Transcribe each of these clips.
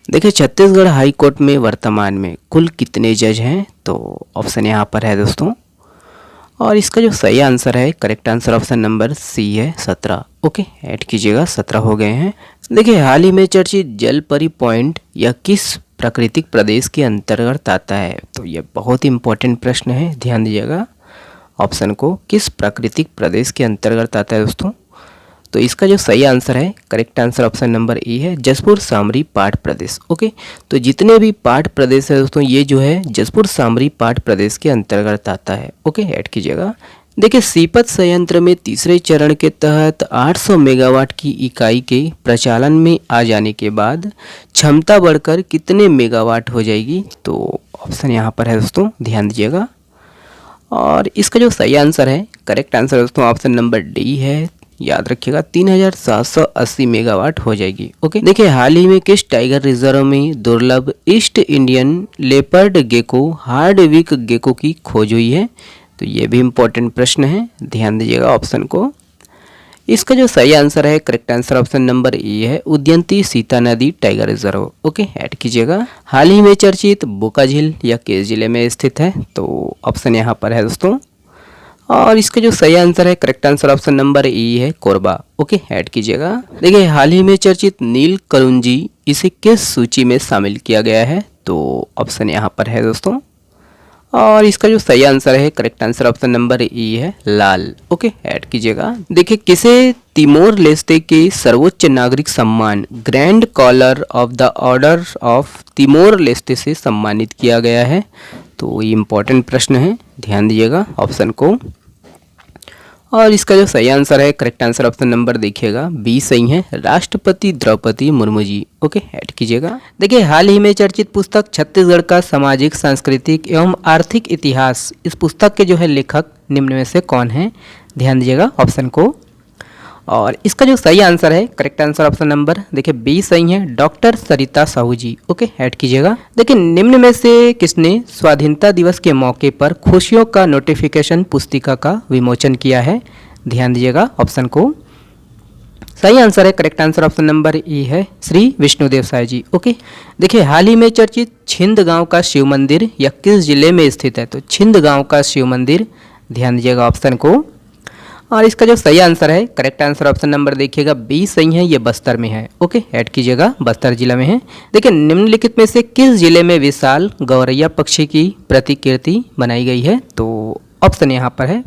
देखिए Chhattisgarh high court में वर्तमान में कुल कितने जज हैं? तो ऑप्शन यहाँ पर है दोस्तों, और इसका जो सही आंसर है, correct answer option number C है 17। ओके, ऐड कीजिएगा, 17 हो गए हैं। देखिए हाल ही में चर्चित जलपरी पॉइंट यह किस प्राकृतिक प्रदेश के अंतर्गत आता है? तो यह बहुत ही इंपॉर्टेंट प्रश्न है, ध्यान दीजिएगा ऑप्शन को, किस प्राकृतिक प्रदेश के अंतर्गत आता है दोस्तों? तो इसका जो सही आंसर है, correct answer option number A है, जसपुर सामरी पाठ प्रदेश। ओके, तो जितने भी पाठ प्रदेश है दोस्तों, ये जो है जसपुर सामरी पाठ प्रदेश के अंतर्गत आता है। ओके, ऐड कीजिएगा। देखिए सीपत संयंत्र में तीसरे चरण के तहत 800 मेगावाट की इकाई के प्रचालन में आ जाने के बाद क्षमता बढ़कर कितने मेगावाट हो जाएगी? तो ऑप्शन यहाँ पर है दोस्तों, ध्यान दीजिएगा। और इसका जो सही आंसर है, करेक्ट आंसर दोस्तों ऑप्शन नंबर डी है, याद रखिएगा 3780 मेगावाट हो जाएगी। ओके, देखिए हाल ही में किस टाइगर रिजर्व में दुर्लभ East Indian leopard gecko Hardwicke gecko की खोज हुई है? तो ये भी इंपॉर्टेंट प्रश्न है, ध्यान दीजिएगा ऑप्शन को। इसका जो सही आंसर है, correct answer option number A है, उदयंती सीता नदी टाइगर रिजर्व। ओके, ऐड कीजिएगा। हाल ही में चर्चित बोका झील या किस जिले में स्थित है? तो ऑप्शन यहाँ पर है दोस्तों, और इसका जो सही आंसर है, करेक्ट आंसर ऑप्शन नंबर ई है, कोरबा। ओके, ऐड कीजिएगा। देखिए हाल ही में चर्चित नील करुंजी, इसे किस सूची में शामिल किया गया है? तो ऑप्शन यहाँ पर है दोस्तों, और इसका जो सही आंसर है, करेक्ट आंसर ऑप्शन नंबर ई है, लाल। ओके, ऐड कीजिएगा। देखिए किसे तिमोर लेस्टे के सर्वोच्च नागरिक सम्मान Grand Collar of the Order of Timor Leste से सम्मानित किया गया है? तो ये इंपॉर्टेंट प्रश्न है, ध्यान दीजिएगा ऑप्शन को। और इसका जो सही आंसर है, करेक्ट आंसर ऑप्शन नंबर देखिएगा बी सही है, राष्ट्रपति द्रौपदी मुर्मू जी। ओके, ऐड कीजिएगा। देखिए हाल ही में चर्चित पुस्तक छत्तीसगढ़ का सामाजिक सांस्कृतिक एवं आर्थिक इतिहास, इस पुस्तक के जो है लेखक निम्न में से कौन है? ध्यान दीजिएगा ऑप्शन को। और इसका जो सही आंसर है, करेक्ट आंसर ऑप्शन नंबर देखिए बी सही है, डॉक्टर सरिता साहू जी। ओके, ऐड कीजिएगा। देखिए निम्न में से किसने स्वाधीनता दिवस के मौके पर खुशियों का नोटिफिकेशन पुस्तिका का विमोचन किया है? ध्यान दीजिएगा ऑप्शन को। सही आंसर है, करेक्ट आंसर ऑप्शन नंबर ई है, श्री विष्णुदेव साय जी। ओके, देखिए हाल ही में चर्चित छिंद गांव का शिव मंदिर यह किस जिले में स्थित है? तो छिंद गांव का शिव मंदिर, ध्यान दीजिएगा ऑप्शन को। और इसका जो सही आंसर है, करेक्ट आंसर ऑप्शन नंबर देखिएगा बी सही है, ये बस्तर में है। ओके, ऐड कीजिएगा, बस्तर जिला में है। देखिए निम्नलिखित में से किस जिले में विशाल गौरैया पक्षी की प्रतिकृति बनाई गई है? तो ऑप्शन यहाँ पर है,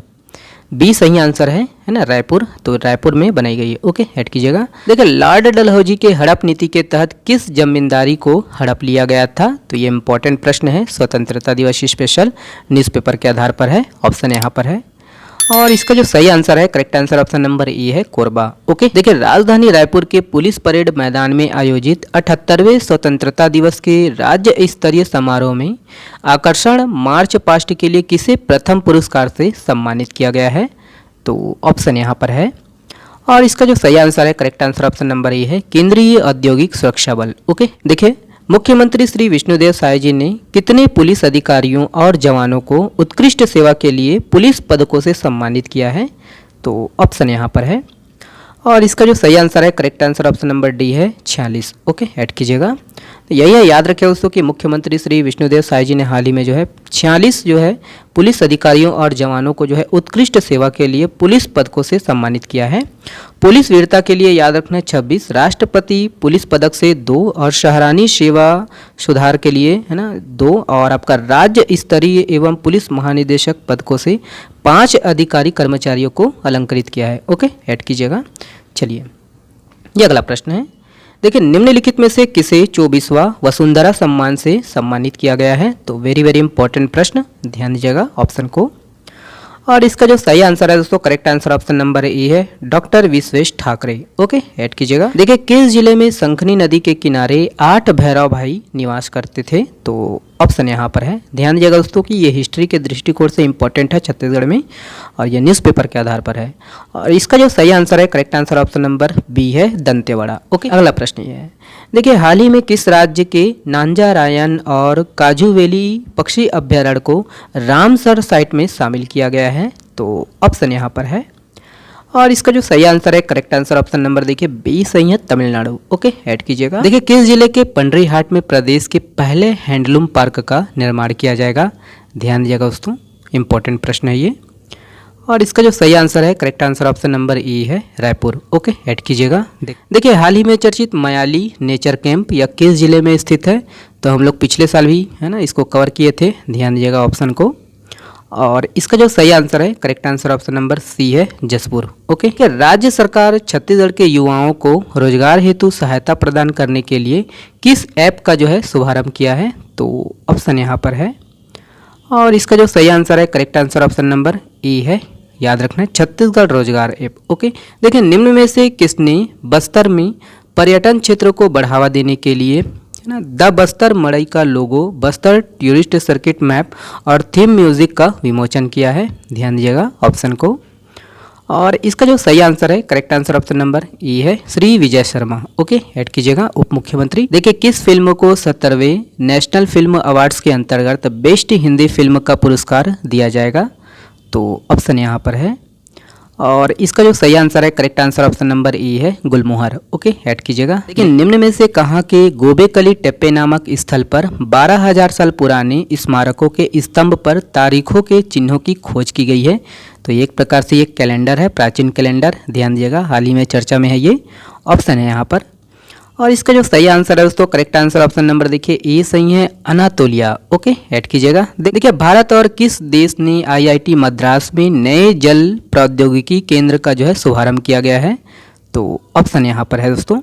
बी सही आंसर है ना, रायपुर। तो रायपुर में बनाई गई है। ओके, ऐड कीजिएगा। देखिए लॉर्ड डलहौजी के हड़प नीति के तहत किस जमींदारी को हड़प लिया गया था? तो ये इंपॉर्टेंट प्रश्न है, स्वतंत्रता दिवस स्पेशल न्यूज़पेपर के आधार पर है, ऑप्शन यहाँ पर है। और इसका जो सही आंसर है, correct answer option number A है, कोरबा। ओके, देखिए राजधानी रायपुर के पुलिस परेड मैदान में आयोजित 78वें स्वतंत्रता दिवस के राज्य स्तरीय समारोह में आकर्षण मार्च पास्ट के लिए किसे प्रथम पुरस्कार से सम्मानित किया गया है? तो ऑप्शन यहाँ पर है। और इसका जो सही आंसर है, correct answer option number A है, केंद्रीय औद्योगिक सुरक्षा बल। ओके, देखिए मुख्यमंत्री श्री विष्णुदेव साय जी ने कितने पुलिस अधिकारियों और जवानों को उत्कृष्ट सेवा के लिए पुलिस पदकों से सम्मानित किया है? तो ऑप्शन यहाँ पर है। और इसका जो सही आंसर है, correct answer option number D है, 46। ओके, ऐड कीजिएगा। तो यही है, याद रखें दोस्तों कि मुख्यमंत्री श्री विष्णुदेव साय जी ने हाल ही में जो है 46 जो है पुलिस अधिकारियों और जवानों को जो है उत्कृष्ट सेवा के लिए पुलिस पदकों से सम्मानित किया है। पुलिस वीरता के लिए याद रखना 26, राष्ट्रपति पुलिस पदक से 2, और शहरानी सेवा सुधार के लिए है ना 2, और आपका राज्य स्तरीय एवं पुलिस महानिदेशक पदकों से 5 अधिकारी कर्मचारियों को अलंकृत किया है। ओके, ऐड कीजिएगा। चलिए ये अगला प्रश्न है। देखिए निम्नलिखित में से किसे 24वां वसुंधरा सम्मान से सम्मानित किया गया है? तो वेरी वेरी इंपॉर्टेंट प्रश्न, ध्यान दीजिएगा ऑप्शन को। और इसका जो सही आंसर है दोस्तों, correct answer option number A है, doctor Vishwesh Thackeray. Okay, add कीजिएगा। देखिए किस जिले में शंखनी नदी के किनारे 8 भैरव भाई निवास करते थे? तो ऑप्शन यहाँ पर है। ध्यान दीजिएगा दोस्तों कि ये हिस्ट्री के दृष्टिकोण से इंपॉर्टेंट है छत्तीसगढ़ में, और ये न्यूज़पेपर के आधार पर है। और इसका जो सही आंसर है, correct answer option number B है, दंतेवाड़ा। ओके, अगला प्रश्न ये है। देखिए हाल ही में किस राज्य के नांजारायन और काजूवेली पक्षी अभ्यारण्य को रामसर साइट में शामिल किया गया है? तो ऑप्शन यहाँ पर है। और इसका जो सही आंसर है, करेक्ट आंसर ऑप्शन नंबर देखिए बी सही है, तमिलनाडु। ओके, ऐड कीजिएगा। देखिए किस जिले के पंडरीहाट में प्रदेश के पहले हैंडलूम पार्क का निर्माण किया जाएगा? ध्यान दीजिएगा दोस्तों, इंपॉर्टेंट प्रश्न है ये। और इसका जो सही आंसर है, करेक्ट आंसर ऑप्शन नंबर ई है, रायपुर। ओके, ऐड कीजिएगा। देखिए हाल ही में चर्चित मयाली नेचर कैंप यह किस जिले में स्थित है? तो हम लोग पिछले साल भी है ना इसको कवर किए थे, ध्यान दीजिएगा ऑप्शन को। और इसका जो सही आंसर है, correct answer option number C है, जसपुर। ओके, राज्य सरकार छत्तीसगढ़ के युवाओं को रोजगार हेतु सहायता प्रदान करने के लिए किस ऐप का जो है शुभारंभ किया है? तो ऑप्शन यहाँ पर है। और इसका जो सही आंसर है, करेक्ट आंसर ऑप्शन नंबर ई है, याद रखना है, छत्तीसगढ़ रोजगार ऐप। ओके, देखिए निम्न में से किसने बस्तर में पर्यटन क्षेत्र को बढ़ावा देने के लिए है ना द बस्तर मड़ई का लोगो, बस्तर टूरिस्ट सर्किट मैप और थीम म्यूजिक का विमोचन किया है? ध्यान दीजिएगा ऑप्शन को। और इसका जो सही आंसर है, करेक्ट आंसर ऑप्शन नंबर ई है, श्री विजय शर्मा। ओके, ऐड कीजिएगा, उप मुख्यमंत्री। देखिए किस फिल्म को 17वें नेशनल फिल्म अवार्ड्स के अंतर्गत बेस्ट हिंदी फिल्म का पुरस्कार दिया जाएगा? तो ऑप्शन यहाँ पर है। और इसका जो सही आंसर है, करेक्ट आंसर ऑप्शन नंबर ई है, गुलमोहर। ओके, ऐड कीजिएगा। लेकिन निम्न में से कहाँ के गोबेकली टेप्पे नामक स्थल पर 12,000 साल पुराने स्मारकों के स्तंभ पर तारीखों के चिन्हों की खोज की गई है? तो एक प्रकार से ये कैलेंडर है, प्राचीन कैलेंडर, ध्यान दीजिएगा, हाल ही में चर्चा में है ये, ऑप्शन है यहाँ पर। और इसका जो सही आंसर है दोस्तों, करेक्ट आंसर ऑप्शन नंबर देखिए ए सही है, अनातोलिया। ओके, ऐड कीजिएगा। देखिए भारत और किस देश ने आईआईटी मद्रास में नए जल प्रौद्योगिकी केंद्र का जो है शुभारंभ किया गया है? तो ऑप्शन यहाँ पर है दोस्तों।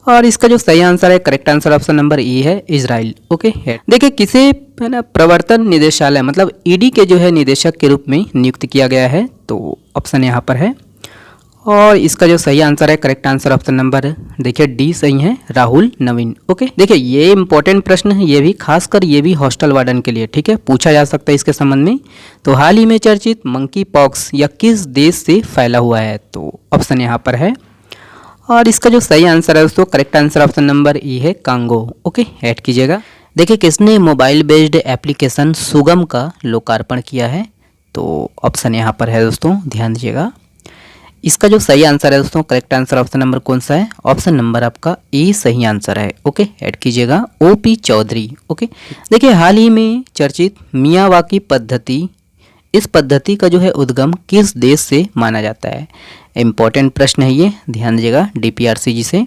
और इसका जो सही आंसर है, करेक्ट आंसर ऑप्शन नंबर ई है, इजराइल। ओके, देखिए किसे है ना प्रवर्तन निदेशालय मतलब ईडी के जो है निदेशक के रूप में नियुक्त किया गया है? तो ऑप्शन यहाँ पर है। और इसका जो सही आंसर है, करेक्ट आंसर ऑप्शन नंबर देखिए डी सही है, राहुल नवीन। ओके, देखिए ये इंपॉर्टेंट प्रश्न है, ये भी खासकर ये भी हॉस्टल वार्डन के लिए, ठीक है, पूछा जा सकता है इसके संबंध में। तो हाल ही में चर्चित मंकी पॉक्स या किस देश से फैला हुआ है? तो ऑप्शन यहाँ पर है। और इसका जो सही आंसर है दोस्तों, करेक्ट आंसर ऑप्शन नंबर ई है, कांगो। ओके, ऐड कीजिएगा। देखिए किसने मोबाइल बेस्ड एप्लीकेशन सुगम का लोकार्पण किया है? तो ऑप्शन यहाँ पर है दोस्तों, ध्यान दीजिएगा। इसका जो सही आंसर है दोस्तों, करेक्ट आंसर ऑप्शन नंबर कौन सा है? ऑप्शन नंबर आपका ए सही आंसर है। ओके, ऐड कीजिएगा, ओपी चौधरी। ओके, देखिए हाल ही में चर्चित मियावाकी पद्धति, इस पद्धति का जो है उद्गम किस देश से माना जाता है? इंपॉर्टेंट प्रश्न है ये, ध्यान दीजिएगा, डीपीआरसीजी से।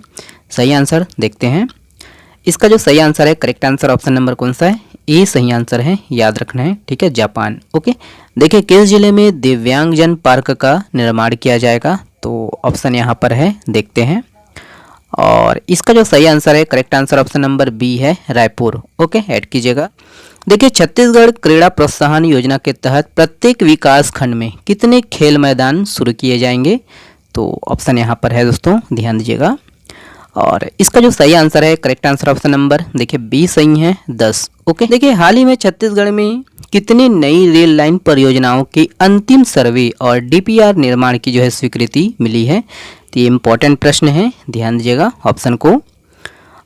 सही आंसर देखते हैं। इसका जो सही आंसर है, करेक्ट आंसर ऑप्शन नंबर कौन सा है? ए सही आंसर है, याद रखना है, ठीक है, जापान। ओके, देखिए किस जिले में दिव्यांगजन पार्क का निर्माण किया जाएगा? तो ऑप्शन यहाँ पर है, देखते हैं। और इसका जो सही आंसर है, correct answer option number B है, रायपुर। ओके, ऐड कीजिएगा। देखिए छत्तीसगढ़ क्रीड़ा प्रोत्साहन योजना के तहत प्रत्येक विकास खंड में कितने खेल मैदान शुरू किए जाएंगे? तो ऑप्शन यहाँ पर है दोस्तों, ध्यान दीजिएगा। और इसका जो सही आंसर है, करेक्ट आंसर ऑप्शन नंबर देखिए बी सही है, 10। ओके, देखिए हाल ही में छत्तीसगढ़ में कितनी नई रेल लाइन परियोजनाओं की अंतिम सर्वे और डीपीआर निर्माण की जो है स्वीकृति मिली है? तो ये इंपॉर्टेंट प्रश्न है, ध्यान दीजिएगा ऑप्शन को।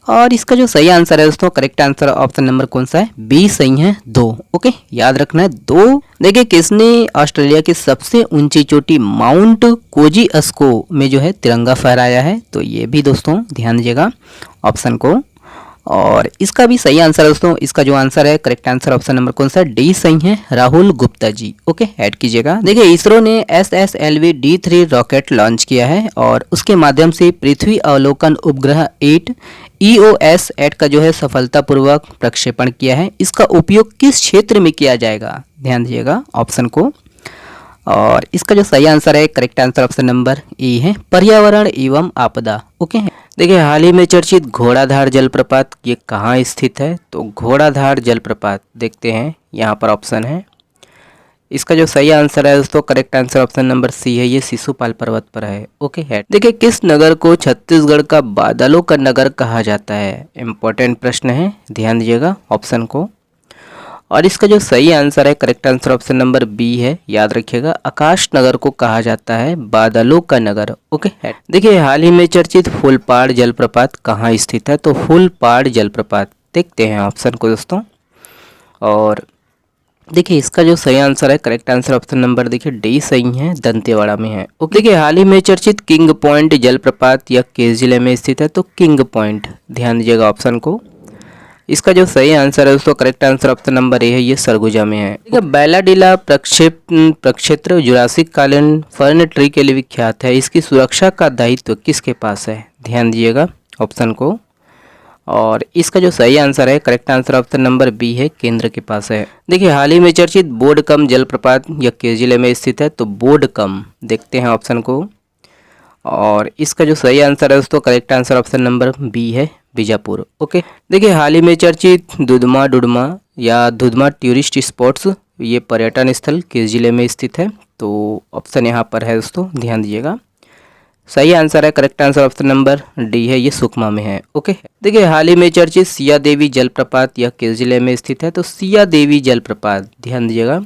और इसका जो सही आंसर है दोस्तों, करेक्ट आंसर ऑप्शन नंबर कौन सा है? बी सही है, 2। ओके, याद रखना है 2। देखिए किसने ऑस्ट्रेलिया की सबसे ऊंची चोटी माउंट कोजिअस्को में जो है तिरंगा फहराया है? तो ये भी दोस्तों ध्यान दीजिएगा ऑप्शन को। और इसका भी सही आंसर है दोस्तों, इसका जो आंसर है, करेक्ट आंसर ऑप्शन नंबर कौन सा? डी सही है, राहुल गुप्ता जी। ओके, ऐड कीजिएगा। देखिए इसरो ने SSLV D3 रॉकेट लॉन्च किया है और उसके माध्यम से पृथ्वी अवलोकन उपग्रह 8 EOS 8 का जो है सफलतापूर्वक प्रक्षेपण किया है। इसका उपयोग किस क्षेत्र में किया जाएगा? ध्यान दीजिएगा ऑप्शन को। और इसका जो सही आंसर है, correct answer option number A है, पर्यावरण एवं आपदा। ओके, देखिए हाल ही में चर्चित घोड़ाधार जलप्रपात ये कहाँ स्थित है? तो घोड़ाधार जलप्रपात देखते हैं, यहाँ पर ऑप्शन है। इसका जो सही आंसर है दोस्तों, correct answer option number C है, ये शिशुपाल पर्वत पर है। ओके, है। देखिए किस नगर को छत्तीसगढ़ का बादलों का नगर कहा जाता है? इंपॉर्टेंट प्रश्न है, ध्यान दीजिएगा ऑप्शन को। और इसका जो सही आंसर है, correct answer option number B है, याद रखिएगा, आकाश नगर को कहा जाता है बादलों का नगर। ओके, देखिए हाल ही में चर्चित फूलपाड़ जलप्रपात कहाँ स्थित है? तो फूलपाड़ जलप्रपात देखते हैं ऑप्शन को दोस्तों। और देखिए इसका जो सही आंसर है, करेक्ट आंसर ऑप्शन नंबर देखिए डी सही है, दंतेवाड़ा में है। ओके, देखिए हाल ही में चर्चित किंग पॉइंट जलप्रपात यह किस जिले में स्थित है? तो किंग पॉइंट, ध्यान दीजिएगा ऑप्शन को। इसका जो सही आंसर है दोस्तों, correct answer option number A है, ये सरगुजा में है। ठीक है, बैलाडीला प्रक्षेत्र जुरासिक कालीन फर्न ट्री के लिए विख्यात है। इसकी सुरक्षा का दायित्व किसके पास है? ध्यान दीजिएगा ऑप्शन को। और इसका जो सही आंसर है, correct answer option number B है, केंद्र के पास है। देखिए हाल ही में चर्चित बोडकम जलप्रपात यह किस जिले में स्थित है? तो बोडकम, देखते हैं ऑप्शन को। और इसका जो सही आंसर है दोस्तों, correct answer option number B है, बीजापुर। ओके, देखिए हाल ही में चर्चित दुधमा डुडमा या दुधमा टूरिस्ट स्पॉट्स ये पर्यटन स्थल किस जिले में स्थित है? तो ऑप्शन यहाँ पर है दोस्तों, ध्यान दीजिएगा। सही आंसर है, correct answer option number D है, ये सुकमा में है। ओके, देखिए हाल ही में चर्चित सिया देवी जलप्रपात यह किस जिले में स्थित है? तो सिया देवी जलप्रपात, ध्यान दीजिएगा।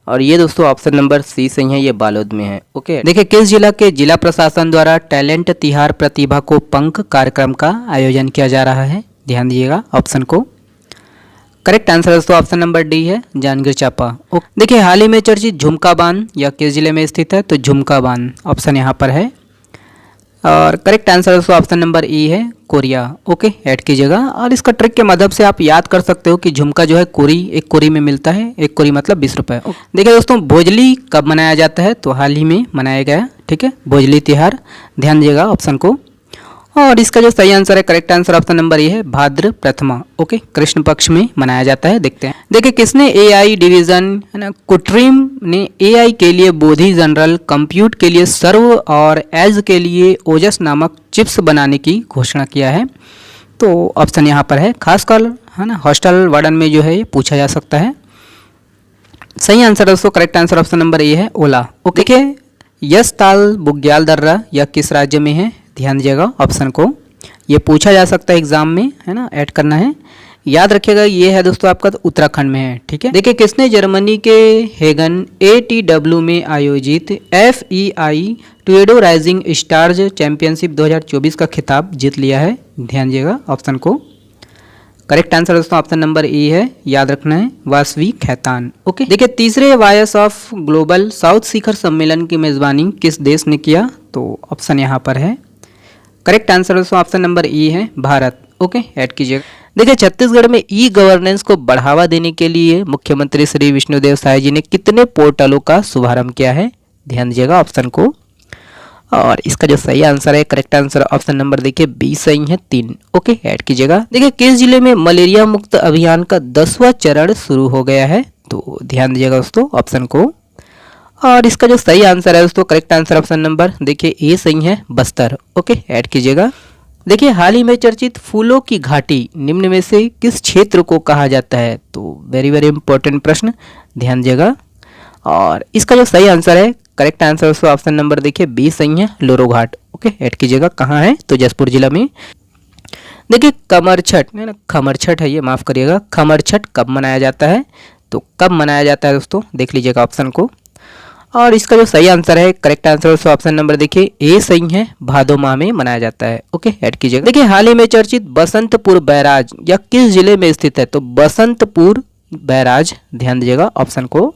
और ये दोस्तों ऑप्शन नंबर सी सही है, ये बालोद में है। ओके, देखिए किस जिला के जिला प्रशासन द्वारा टैलेंट तिहार प्रतिभा को पंख कार्यक्रम का आयोजन किया जा रहा है? ध्यान दीजिएगा ऑप्शन को। करेक्ट आंसर दोस्तों ऑप्शन नंबर डी है, जांजगीर चांपा। देखिए हाल ही में चर्चित झुमका बांध यह किस जिले में स्थित है? तो झुमका बांध, ऑप्शन यहाँ पर है। और करेक्ट आंसर दोस्तों ऑप्शन नंबर ई है, कोरिया। ओके, ऐड कीजिएगा। और इसका ट्रिक के मदद से आप याद कर सकते हो कि झुमका जो है कोरी, एक कोरी में मिलता है, एक कोरी मतलब 20 रुपये। देखिए दोस्तों, भोजली कब मनाया जाता है? तो हाल ही में मनाया गया। ठीक है, भोजली त्यौहार, ध्यान दीजिएगा ऑप्शन को। और इसका जो सही आंसर है, correct answer option number A है, भाद्र प्रथमा। ओके, कृष्ण पक्ष में मनाया जाता है। देखते हैं, देखिए किसने एआई डिवीजन है ना, कुट्रीम ने एआई के लिए बोधी जनरल, कंप्यूट के लिए सर्व और एज के लिए ओजस नामक चिप्स बनाने की घोषणा किया है? तो ऑप्शन यहाँ पर है, खासकर है ना हॉस्टल वार्डन में जो है ये पूछा जा सकता है। सही आंसर दोस्तों, correct answer option number A है, ओला। ओके, देखिए यस ताल बुग्याल दर्रा यह किस राज्य में है? ध्यान दीजिएगा ऑप्शन को, ये पूछा जा सकता है एग्जाम में, है ना, ऐड करना है। याद रखिएगा ये है दोस्तों आपका उत्तराखंड में है। ठीक है, देखिए किसने जर्मनी के हेगन ATW में आयोजित FEI टुएडो राइजिंग स्टार्स चैंपियनशिप 2024 का खिताब जीत लिया है? ध्यान दीजिएगा ऑप्शन को। करेक्ट आंसर दोस्तों ऑप्शन नंबर ए है, याद रखना है, वासवी खैतान। ओके, देखिए तीसरे वायस ऑफ ग्लोबल साउथ शिखर सम्मेलन की मेजबानी किस देश ने किया? तो ऑप्शन यहाँ पर है, करेक्ट आंसर दोस्तों ऑप्शन नंबर ई है, भारत। ओके, ऐड कीजिएगा। देखिए छत्तीसगढ़ में ई गवर्नेंस को बढ़ावा देने के लिए मुख्यमंत्री श्री विष्णुदेव साय जी ने कितने पोर्टलों का शुभारंभ किया है? ध्यान दीजिएगा ऑप्शन को। और इसका जो सही आंसर है, करेक्ट आंसर ऑप्शन नंबर देखिए बी सही है, 3। ओके, ऐड कीजिएगा। देखिए किस जिले में मलेरिया मुक्त अभियान का 10वां चरण शुरू हो गया है? तो ध्यान दीजिएगा दोस्तों ऑप्शन को। और इसका जो सही आंसर है दोस्तों, करेक्ट आंसर ऑप्शन नंबर देखिए ए सही है, बस्तर। ओके, ऐड कीजिएगा। देखिए हाल ही में चर्चित फूलों की घाटी निम्न में से किस क्षेत्र को कहा जाता है? तो वेरी वेरी इंपॉर्टेंट प्रश्न, ध्यान दीजिएगा। और इसका जो सही आंसर है, करेक्ट आंसर दोस्तों ऑप्शन नंबर देखिए बी सही है, लोरो घाट। ओके, ऐड कीजिएगा। कहाँ है? तो जसपुर जिला में। देखिए कमरछठ है ना, खमरछठ है ये, माफ करिएगा, खमरछठ कब मनाया जाता है? तो कब मनाया जाता है दोस्तों, देख लीजिएगा ऑप्शन को। और इसका जो सही आंसर है, करेक्ट आंसर ऑप्शन नंबर देखिए ए सही है, भादो माह में मनाया जाता है। ओके, ऐड कीजिएगा। देखिए हाल ही में चर्चित बसंतपुर बैराज या किस जिले में स्थित है? तो बसंतपुर बैराज, ध्यान दीजिएगा ऑप्शन को।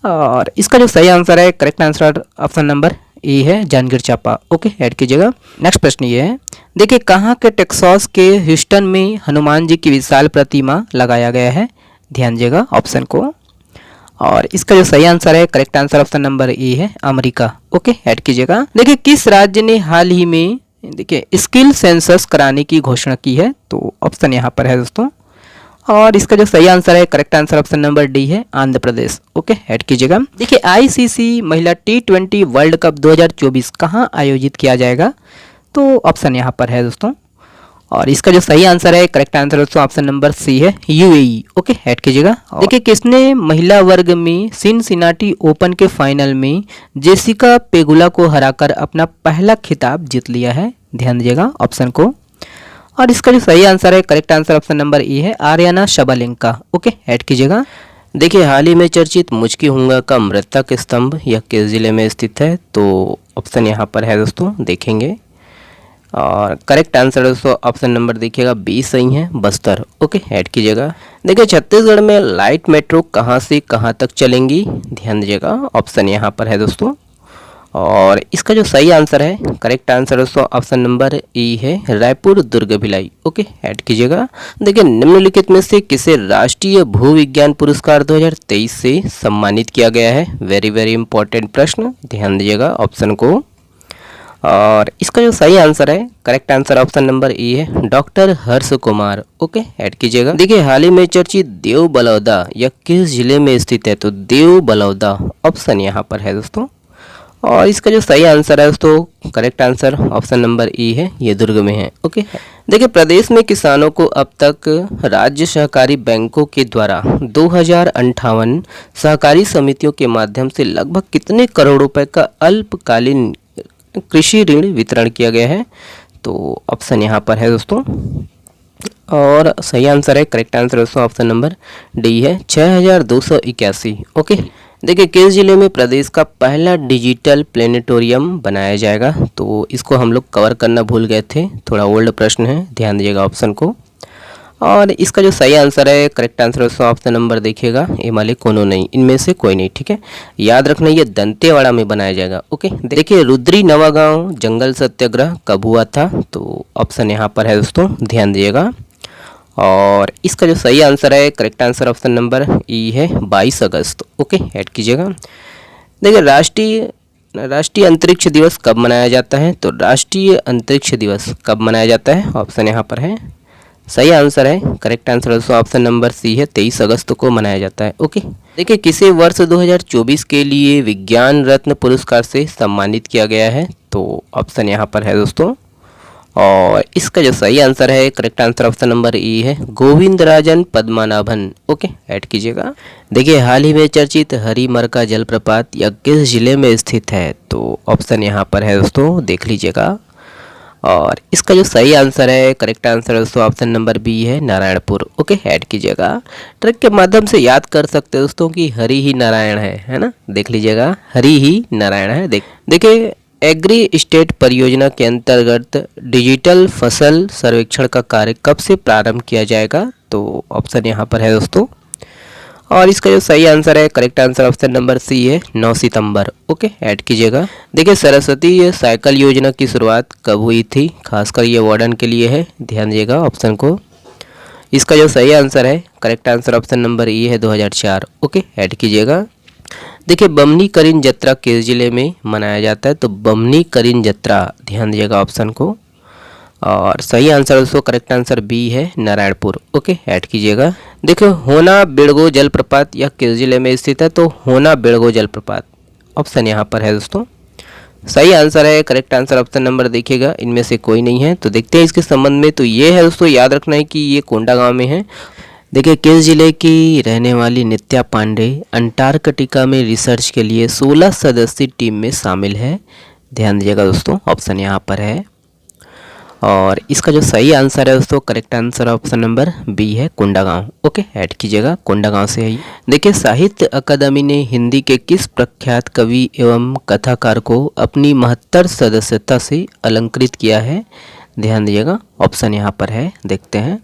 और इसका जो सही आंसर है, correct answer option number A है, जांजगीर चांपा। ओके, ऐड कीजिएगा। नेक्स्ट प्रश्न ये है, देखिए कहाँ के टेक्सास के ह्यूस्टन में हनुमान जी की विशाल प्रतिमा लगाया गया है? ध्यान दीजिएगा ऑप्शन को। और इसका जो सही आंसर है, correct answer option number A है, अमेरिका। ओके, ऐड कीजिएगा। देखिए किस राज्य ने हाल ही में देखिए स्किल सेंसस कराने की घोषणा की है? तो ऑप्शन यहाँ पर है दोस्तों। और इसका जो सही आंसर है, correct answer option number D है, आंध्र प्रदेश। ओके, ऐड कीजिएगा। देखिए ICC महिला T20 वर्ल्ड कप 2024 कहाँ आयोजित किया जाएगा? तो ऑप्शन यहाँ पर है दोस्तों। और इसका जो सही आंसर है, करेक्ट आंसर दोस्तों ऑप्शन नंबर सी है, UAE। ओके, ऐड कीजिएगा। देखिए किसने महिला वर्ग में सिनसिनाटी ओपन के फाइनल में जेसिका पेगुला को हराकर अपना पहला खिताब जीत लिया है? ध्यान दीजिएगा ऑप्शन को। और इसका जो सही आंसर है, correct answer option number A है, आर्याना शबालेंका। ओके, ऐड कीजिएगा। देखिए हाल ही में चर्चित मुचकी हुंगा का मृतक स्तंभ यह किस जिले में स्थित है? तो ऑप्शन यहाँ पर है दोस्तों, देखेंगे। और करेक्ट आंसर दोस्तों ऑप्शन नंबर देखिएगा बी सही है, बस्तर। ओके, ऐड कीजिएगा। देखिए छत्तीसगढ़ में लाइट मेट्रो कहाँ से कहाँ तक चलेंगी, ध्यान दीजिएगा, ऑप्शन यहाँ पर है दोस्तों। और इसका जो सही आंसर है, करेक्ट आंसर दोस्तों ऑप्शन नंबर ई है, रायपुर दुर्ग भिलाई। ओके, ऐड कीजिएगा। देखिए निम्नलिखित में से किसे राष्ट्रीय भूविज्ञान पुरस्कार 2023 से सम्मानित किया गया है, वेरी वेरी इंपॉर्टेंट प्रश्न, ध्यान दीजिएगा ऑप्शन को। और इसका जो सही आंसर है, करेक्ट आंसर ऑप्शन नंबर ई है, doctor Harsh Kumar. Okay, add कीजिएगा। देखिए हाल ही में चर्चित देव बलौदा यह किस जिले में स्थित है, तो देव बलौदा ऑप्शन यहाँ पर है दोस्तों। और इसका जो सही आंसर है दोस्तों, करेक्ट आंसर ऑप्शन नंबर ई है, ये दुर्ग में है। ओके, देखिए प्रदेश में किसानों को अब तक राज्य सहकारी बैंकों के द्वारा 2058 सहकारी समितियों के माध्यम से लगभग कितने करोड़ रुपए का अल्पकालीन कृषि ऋण वितरण किया गया है, तो ऑप्शन यहाँ पर है दोस्तों। और सही आंसर है, करेक्ट आंसर दोस्तों ऑप्शन नंबर डी है, 6281। ओके, देखिए किस जिले में प्रदेश का पहला डिजिटल प्लेनेटोरियम बनाया जाएगा, तो इसको हम लोग कवर करना भूल गए थे, थोड़ा ओल्ड प्रश्न है, ध्यान दीजिएगा ऑप्शन को। और इसका जो सही आंसर है, करेक्ट आंसर दोस्तों ऑप्शन नंबर देखिएगा, ए माले कोनो नहीं, इनमें से कोई नहीं, ठीक है, याद रखना ये दंतेवाड़ा में बनाया जाएगा। ओके, देखिए रुद्री नवागांव जंगल सत्याग्रह कब हुआ था, तो ऑप्शन यहाँ पर है दोस्तों, ध्यान दीजिएगा। और इसका जो सही आंसर है, करेक्ट आंसर ऑप्शन नंबर ई है, 22 अगस्त। ओके, ऐड कीजिएगा। देखिए राष्ट्रीय अंतरिक्ष दिवस कब मनाया जाता है, तो राष्ट्रीय अंतरिक्ष दिवस कब मनाया जाता है, ऑप्शन यहाँ पर है, सही आंसर है, करेक्ट आंसर दोस्तों ऑप्शन नंबर सी है, 23 अगस्त को मनाया जाता है। ओके, देखिए किसे वर्ष 2024 के लिए विज्ञान रत्न पुरस्कार से सम्मानित किया गया है, तो ऑप्शन यहाँ पर है दोस्तों। और इसका जो सही आंसर है, करेक्ट आंसर ऑप्शन नंबर ई है, गोविंदराजन पद्मनाभन। ओके, ऐड कीजिएगा। देखिए हाल ही में चर्चित हरिमरका जलप्रपात यह किस जिले में स्थित है, तो ऑप्शन यहाँ पर है दोस्तों, देख लीजिएगा। और इसका जो सही आंसर है, करेक्ट आंसर दोस्तों ऑप्शन नंबर बी है, नारायणपुर। ओके, ऐड कीजिएगा। ट्रिक के माध्यम से याद कर सकते हो दोस्तों कि हरि ही नारायण है ना, देख लीजिएगा, हरि ही नारायण है। देखिए एग्री स्टेट परियोजना के अंतर्गत डिजिटल फसल सर्वेक्षण का कार्य कब से प्रारंभ किया जाएगा, तो ऑप्शन यहाँ पर है दोस्तों। और इसका जो सही आंसर है, correct answer option number C है, 9 सितंबर। ओके, ऐड कीजिएगा। देखिए सरस्वती साइकिल योजना की शुरुआत कब हुई थी, खासकर ये वार्डन के लिए है, ध्यान दीजिएगा ऑप्शन को। इसका जो सही आंसर है, करेक्ट आंसर ऑप्शन नंबर ई है, 2004। ओके, ऐड कीजिएगा। देखिए बमनी करीन जत्रा किस जिले में मनाया जाता है, तो बमनी करीन जत्रा, ध्यान दीजिएगा ऑप्शन को। और सही आंसर दोस्तों, करेक्ट आंसर बी है, नारायणपुर। ओके, ऐड कीजिएगा। देखिए होना बेड़गो जलप्रपात यह किस जिले में स्थित है, तो होना बेड़गो जलप्रपात ऑप्शन यहाँ पर है दोस्तों। सही आंसर है, करेक्ट आंसर ऑप्शन नंबर देखिएगा, इनमें से कोई नहीं है। तो देखते हैं इसके संबंध में, तो ये है दोस्तों, याद रखना है कि ये कोंडागांव में है। देखिए किस जिले की रहने वाली नित्या पांडे अंटार्कटिका में रिसर्च के लिए 16 सदस्यीय टीम में शामिल है, ध्यान दीजिएगा दोस्तों, ऑप्शन यहाँ पर है। और इसका जो सही आंसर है दोस्तों, correct answer option number B है, कोंडागांव। ओके, ऐड कीजिएगा, कोंडागांव से है। देखिए साहित्य अकादमी ने हिंदी के किस प्रख्यात कवि एवं कथाकार को अपनी 72 सदस्यता से अलंकृत किया है, ध्यान दीजिएगा, ऑप्शन यहाँ पर है, देखते हैं।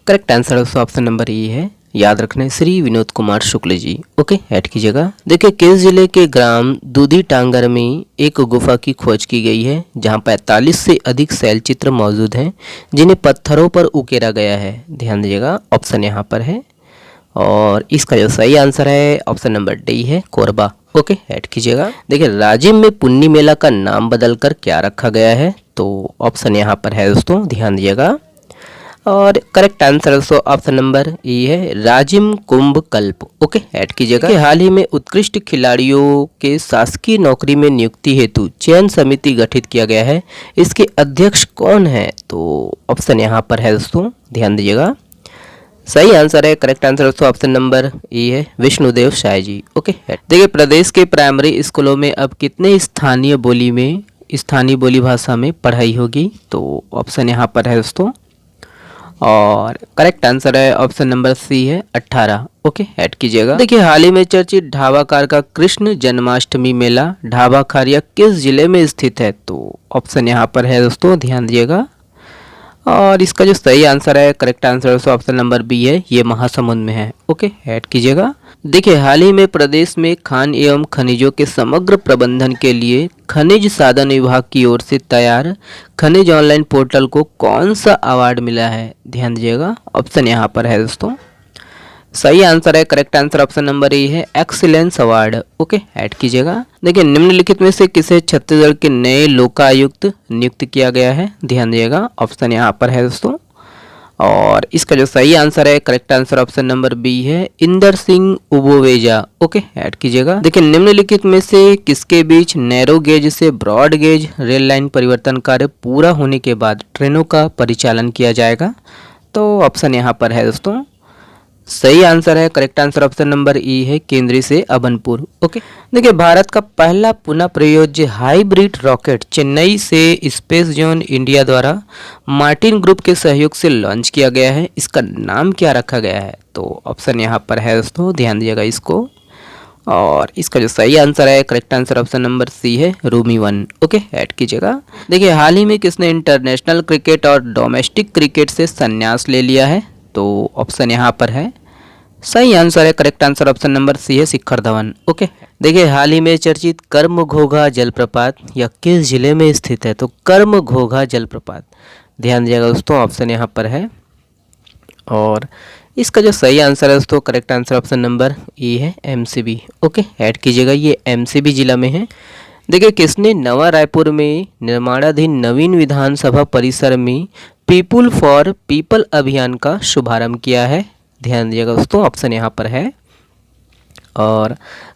करेक्ट आंसर दोस्तों ऑप्शन नंबर ई है, याद रखना, श्री विनोद कुमार शुक्ल जी। ओके, ऐड कीजिएगा। देखिए किस जिले के ग्राम दूधी टांगर में एक गुफा की खोज की गई है, जहां 45 से अधिक शैल चित्र मौजूद हैं, जिन्हें पत्थरों पर उकेरा गया है, ध्यान दीजिएगा, ऑप्शन यहाँ पर है। और इसका जो सही आंसर है, ऑप्शन नंबर डी है, कोरबा। ओके, ऐड कीजिएगा। देखिए राजिम में पुन्नी मेला का नाम बदलकर क्या रखा गया है, तो ऑप्शन यहाँ पर है दोस्तों, ध्यान दीजिएगा। और करेक्ट आंसर दोस्तों ऑप्शन नंबर ई है, राजिम कुंभ कल्प। ओके, ऐड कीजिएगा। हाल ही में उत्कृष्ट खिलाड़ियों के शासकीय नौकरी में नियुक्ति हेतु चयन समिति गठित किया गया है, इसके अध्यक्ष कौन है, तो ऑप्शन यहाँ पर है दोस्तों, ध्यान दीजिएगा। सही आंसर है, करेक्ट आंसर दोस्तों ऑप्शन नंबर ई है, विष्णुदेव साय जी। ओके, देखिए प्रदेश के प्राइमरी स्कूलों में अब कितने स्थानीय बोली भाषा में पढ़ाई होगी, तो ऑप्शन यहाँ पर है दोस्तों। और करेक्ट आंसर है ऑप्शन नंबर सी है 18। ओके, ऐड कीजिएगा। देखिए हाल ही में चर्चित ढाबाखार का कृष्ण जन्माष्टमी मेला ढाबाखारिया किस जिले में स्थित है? तो ऑप्शन यहाँ पर है दोस्तों, ध्यान दीजिएगा। और इसका जो सही आंसर है, करेक्ट आंसर है ऑप्शन नंबर बी है, ये महासमुंद में है। ओके, ऐड कीजिएगा। देखिए हाल ही में प्रदेश में खान एवं खनिजों के समग्र प्रबंधन के लिए खनिज साधन विभाग की ओर से तैयार खनिज ऑनलाइन पोर्टल को कौन सा अवार्ड मिला है? ध्यान दीजिएगा, ऑप्शन यहाँ पर है दोस्तों। सही आंसर है, correct answer option number A है, एक्सीलेंस अवार्ड। ओके, ऐड कीजिएगा। देखिए निम्नलिखित में से किसे छत्तीसगढ़ के नए लोकायुक्त नियुक्त किया गया है? ध्यान दीजिएगा, ऑप्शन यहाँ पर है दोस्तों। और इसका जो सही आंसर है, correct answer option number B है, इंदर सिंह उबोवेजा। ओके, ऐड कीजिएगा। देखिए निम्नलिखित में से किसके बीच नैरो गेज से ब्रॉड गेज रेल लाइन परिवर्तन कार्य पूरा होने के बाद ट्रेनों का परिचालन किया जाएगा? तो ऑप्शन यहाँ पर है दोस्तों। सही आंसर है, करेक्ट आंसर ऑप्शन नंबर ई है, केंद्री से अबनपुर। ओके, देखिए भारत का पहला पुनः प्रयोज्य हाइब्रिड रॉकेट चेन्नई से स्पेस जोन इंडिया द्वारा मार्टिन ग्रुप के सहयोग से लॉन्च किया गया है। इसका नाम क्या रखा गया है? तो ऑप्शन यहाँ पर है दोस्तों, ध्यान दीजिएगा इसको। और इसका जो सही आंसर है, correct answer option number C है, रूमी 1। ओके, ऐड कीजिएगा। देखिए हाल ही में किसने इंटरनेशनल क्रिकेट और डोमेस्टिक क्रिकेट से संन्यास ले लिया है? तो ऑप्शन यहाँ पर है, सही आंसर है, correct answer option number C है, शिखर धवन। ओके, देखिए हाल ही में चर्चित कर्म घोघा जलप्रपात यह किस जिले में स्थित है? तो कर्म घोघा जलप्रपात, ध्यान दीजिएगा दोस्तों, ऑप्शन यहाँ पर है। और इसका जो सही आंसर है दोस्तों, करेक्ट आंसर ऑप्शन नंबर ई है, एमसीबी। ओके, ऐड कीजिएगा, ये एमसीबी जिला में है। देखिए किसने नवा रायपुर में निर्माणाधीन नवीन विधानसभा परिसर में पीपुल फॉर पीपल अभियान का शुभारंभ किया है? ध्यान दीजिएगा दोस्तों, ऑप्शन यहाँ पर है। और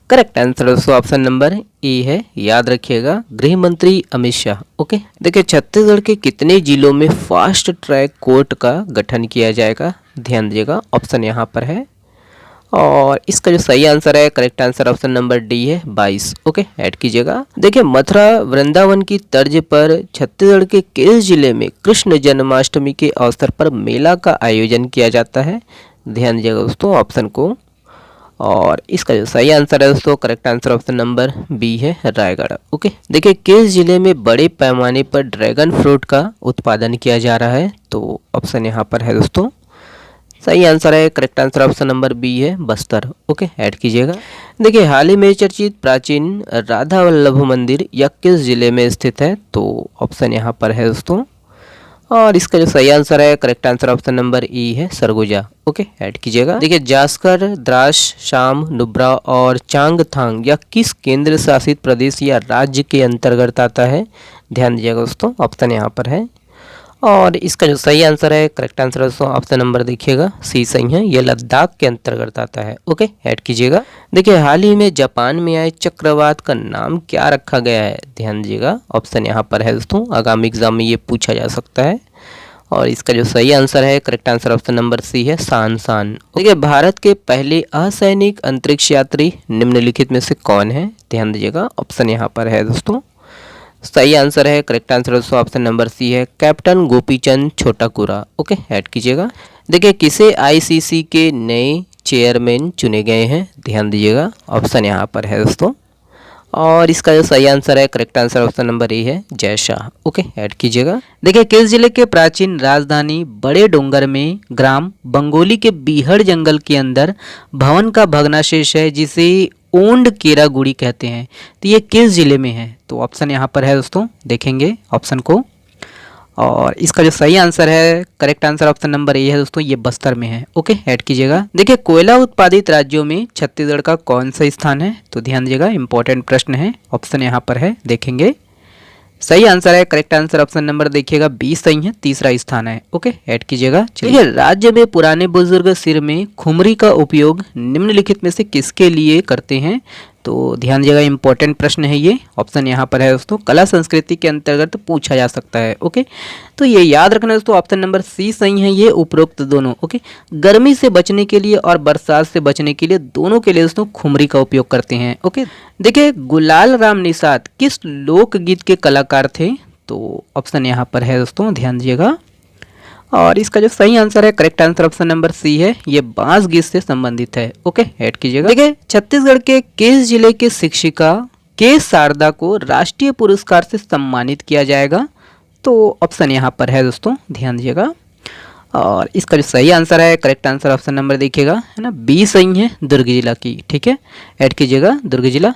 करेक्ट आंसर दोस्तों ऑप्शन नंबर ए है, याद रखिएगा, गृह मंत्री अमित शाह। ओके, देखिए छत्तीसगढ़ के कितने जिलों में फास्ट ट्रैक कोर्ट का गठन किया जाएगा? ध्यान दीजिएगा, ऑप्शन यहाँ पर है। और इसका जो सही आंसर है, correct answer option number D है, 22। ओके, ऐड कीजिएगा। देखिए मथुरा वृंदावन की तर्ज पर छत्तीसगढ़ के किस जिले में कृष्ण जन्माष्टमी के अवसर पर मेला का आयोजन किया जाता है? ध्यान दीजिएगा दोस्तों ऑप्शन को। और इसका जो सही आंसर है दोस्तों, correct answer option number B है, रायगढ़। ओके, देखिए किस जिले में बड़े पैमाने पर ड्रैगन फ्रूट का उत्पादन किया जा रहा है? तो ऑप्शन यहाँ पर है दोस्तों। सही आंसर है, correct answer option number B है, बस्तर। ओके, ऐड कीजिएगा। देखिए हाल ही में चर्चित प्राचीन राधा वल्लभ मंदिर यह किस जिले में स्थित है? तो ऑप्शन यहाँ पर है दोस्तों। और इसका जो सही आंसर है, करेक्ट आंसर ऑप्शन नंबर ई है, सरगुजा। ओके, ऐड कीजिएगा। देखिए जास्कर, द्रास, शाम, नुब्रा और चांगथांग यह किस केंद्र शासित प्रदेश या राज्य के अंतर्गत आता है? ध्यान दीजिएगा दोस्तों, ऑप्शन यहाँ पर है। और इसका जो सही आंसर है, करेक्ट आंसर दोस्तों ऑप्शन नंबर देखिएगा, सी सही है, यह लद्दाख के अंतर्गत आता है। ओके, ऐड कीजिएगा। देखिए हाल ही में जापान में आए चक्रवात का नाम क्या रखा गया है? ध्यान दीजिएगा, ऑप्शन यहाँ पर है दोस्तों, आगामी एग्जाम में ये पूछा जा सकता है। और इसका जो सही आंसर है, correct answer option number C है, सांसान। देखिए भारत के पहले असैनिक अंतरिक्ष यात्री निम्नलिखित में से कौन है? ध्यान दीजिएगा, ऑप्शन यहाँ पर है दोस्तों। सही आंसर है, करेक्ट आंसर दोस्तों ऑप्शन नंबर सी है, कैप्टन गोपीचंद छोटाकुरा। ओके, ऐड कीजिएगा। देखिए किसे आईसीसी के नए चेयरमैन चुने गए हैं? ध्यान दीजिएगा, ऑप्शन यहाँ पर है दोस्तों। और इसका जो सही आंसर है, correct answer option number A है, जय शाह। ओके, ऐड कीजिएगा। देखिए किस जिले के प्राचीन राजधानी बड़े डोंगर में ग्राम बंगोली के बीहड़ जंगल के अंदर भवन का भग्नाशेष है जिसे ओंड केरागुड़ी कहते हैं? तो ये किस जिले में है? तो ऑप्शन यहाँ पर है दोस्तों, देखेंगे ऑप्शन को। और इसका जो सही आंसर है, correct answer option number A है दोस्तों, ये बस्तर में है। ओके, ऐड कीजिएगा। देखिए कोयला उत्पादित राज्यों में छत्तीसगढ़ का कौन सा स्थान है? तो ध्यान दीजिएगा, इंपॉर्टेंट प्रश्न है, ऑप्शन यहाँ पर है, देखेंगे। सही आंसर है, करेक्ट आंसर ऑप्शन नंबर देखिएगा, 20 सही है, तीसरा स्थान है। ओके, ऐड कीजिएगा। चलिए, राज्य में पुराने बुजुर्ग सिर में खुमरी का उपयोग निम्नलिखित में से किसके लिए करते हैं? तो ध्यान दीजिएगा, इंपॉर्टेंट प्रश्न है ये, ऑप्शन यहाँ पर है दोस्तों, कला संस्कृति के अंतर्गत पूछा जा सकता है। ओके, तो ये याद रखना दोस्तों, ऑप्शन नंबर सी सही है, ये उपरोक्त दोनों। ओके, गर्मी से बचने के लिए और बरसात से बचने के लिए, दोनों के लिए दोस्तों खुमरी का उपयोग करते हैं। ओके, देखिए गुलाल राम निषाद किस लोकगीत के कलाकार थे? तो ऑप्शन यहाँ पर है दोस्तों, ध्यान दीजिएगा। और इसका जो सही आंसर है, correct answer option number C है, ये बांस गीत से संबंधित है। ओके, ऐड कीजिएगा। देखिए, छत्तीसगढ़ के किस जिले की शिक्षिका के शारदा को राष्ट्रीय पुरस्कार से सम्मानित किया जाएगा? तो ऑप्शन यहाँ पर है दोस्तों, ध्यान दीजिएगा। और इसका जो सही आंसर है, करेक्ट आंसर ऑप्शन नंबर देखिएगा, है ना, बी सही है, दुर्ग जिला की। ठीक है, ऐड कीजिएगा दुर्ग जिला।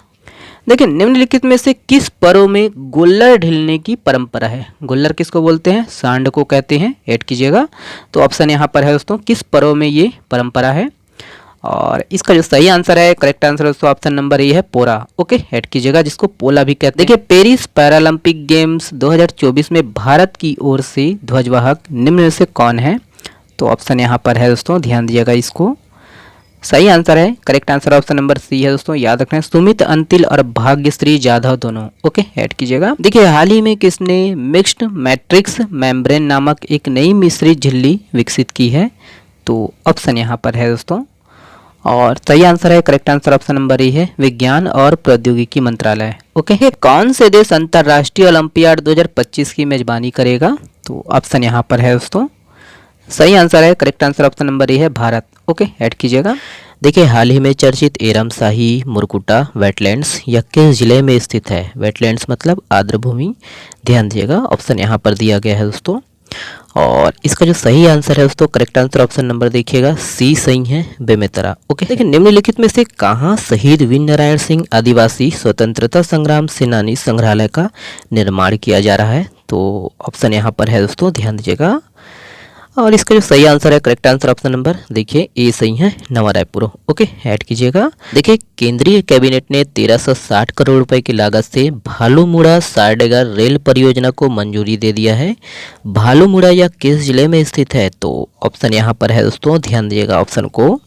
देखिए, निम्नलिखित में से किस पर्व में गुल्लर ढिलने की परंपरा है? गुल्लर किसको बोलते हैं? सांड को कहते हैं। ऐड कीजिएगा। तो ऑप्शन यहाँ पर है दोस्तों, किस पर्व में ये परंपरा है? और इसका जो सही आंसर है, करेक्ट आंसर दोस्तों ऑप्शन नंबर ए है, पोरा। ओके, ऐड कीजिएगा, जिसको पोला भी कहते हैं। देखिए, पेरिस पैरालंपिक गेम्स 2024 में भारत की ओर से ध्वजवाहक निम्न में से कौन है? तो ऑप्शन यहाँ पर है दोस्तों, ध्यान दीजिएगा। इसको सही आंसर है, correct answer option number C है दोस्तों, याद रखना है, सुमित अंतिल और भाग्यश्री जाधव दोनों। ओके, ऐड कीजिएगा। देखिए, हाल ही में किसने मिक्स्ड मैट्रिक्स मेम्ब्रेन नामक एक नई मिश्रित झिल्ली विकसित की है? तो ऑप्शन यहाँ पर है दोस्तों, और सही आंसर है, correct answer option number A है, विज्ञान और प्रौद्योगिकी मंत्रालय। ओके, कौन से देश अंतर्राष्ट्रीय ओलंपियाड 2025 की मेजबानी करेगा? तो ऑप्शन यहाँ पर है दोस्तों, सही आंसर है, correct answer option number A है, भारत। ओके, ऐड कीजिएगा। देखिए, हाल ही में चर्चित एरमशाही मुरकुटा वेटलैंड्स यह किस जिले में स्थित है? वेटलैंड्स मतलब आर्द्र भूमि। ध्यान दीजिएगा, ऑप्शन यहाँ पर दिया गया है दोस्तों। और इसका जो सही आंसर है दोस्तों, करेक्ट आंसर ऑप्शन नंबर देखिएगा, सी सही है, बेमेतरा। ओके, देखिए, निम्नलिखित में से कहाँ शहीद वीर नारायण सिंह आदिवासी स्वतंत्रता संग्राम सेनानी संग्रहालय का निर्माण किया जा रहा है? तो ऑप्शन यहाँ पर है दोस्तों, ध्यान दीजिएगा। और इसका जो सही आंसर है, करेक्ट आंसर ऑप्शन नंबर देखिए ए सही है, नवा रायपुर। ओके, ऐड कीजिएगा। देखिए, केंद्रीय कैबिनेट ने 1360 करोड़ रुपए की लागत से भालूमुड़ा सारडेगा रेल परियोजना को मंजूरी दे दिया है। भालूमुड़ा यह किस जिले में स्थित है? तो ऑप्शन यहाँ पर है दोस्तों, ध्यान दीजिएगा ऑप्शन को।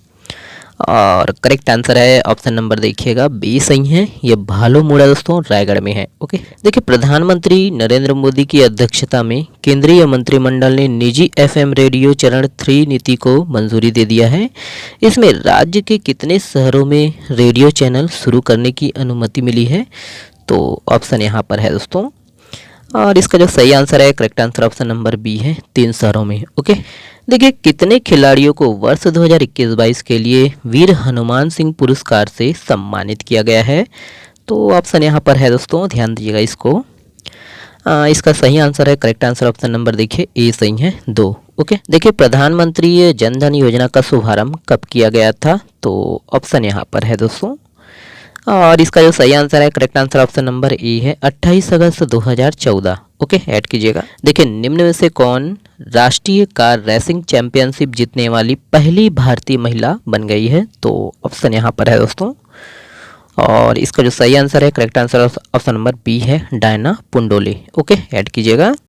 और करेक्ट आंसर है ऑप्शन नंबर देखिएगा, बी सही है, ये भालूमुड़ा दोस्तों रायगढ़ में है। ओके, देखिए, प्रधानमंत्री नरेंद्र मोदी की अध्यक्षता में केंद्रीय मंत्रिमंडल ने निजी एफएम रेडियो चरण 3 नीति को मंजूरी दे दिया है। इसमें राज्य के कितने शहरों में रेडियो चैनल शुरू करने की अनुमति मिली है? तो ऑप्शन यहाँ पर है दोस्तों, और इसका जो सही आंसर है, correct answer option number B है, 3 शहरों में। ओके, देखिए, कितने खिलाड़ियों को वर्ष 2021-22 के लिए वीर हनुमान सिंह पुरस्कार से सम्मानित किया गया है? तो ऑप्शन यहाँ पर है दोस्तों, ध्यान दीजिएगा इसको। इसका सही आंसर है, करेक्ट आंसर ऑप्शन नंबर देखिए ए सही है, 2। ओके, देखिए, प्रधानमंत्री जन धन योजना का शुभारंभ कब किया गया था? तो ऑप्शन यहाँ पर है दोस्तों, और इसका जो सही आंसर है, correct answer option number A है, 28 अगस्त 2014। ओके, ऐड कीजिएगा। देखिए, निम्न में से कौन राष्ट्रीय कार रेसिंग चैंपियनशिप जीतने वाली पहली भारतीय महिला बन गई है? तो ऑप्शन यहाँ पर है दोस्तों, और इसका जो सही आंसर है, correct answer option number B है, डायना पुंडोले। ओके, ऐड कीजिएगा।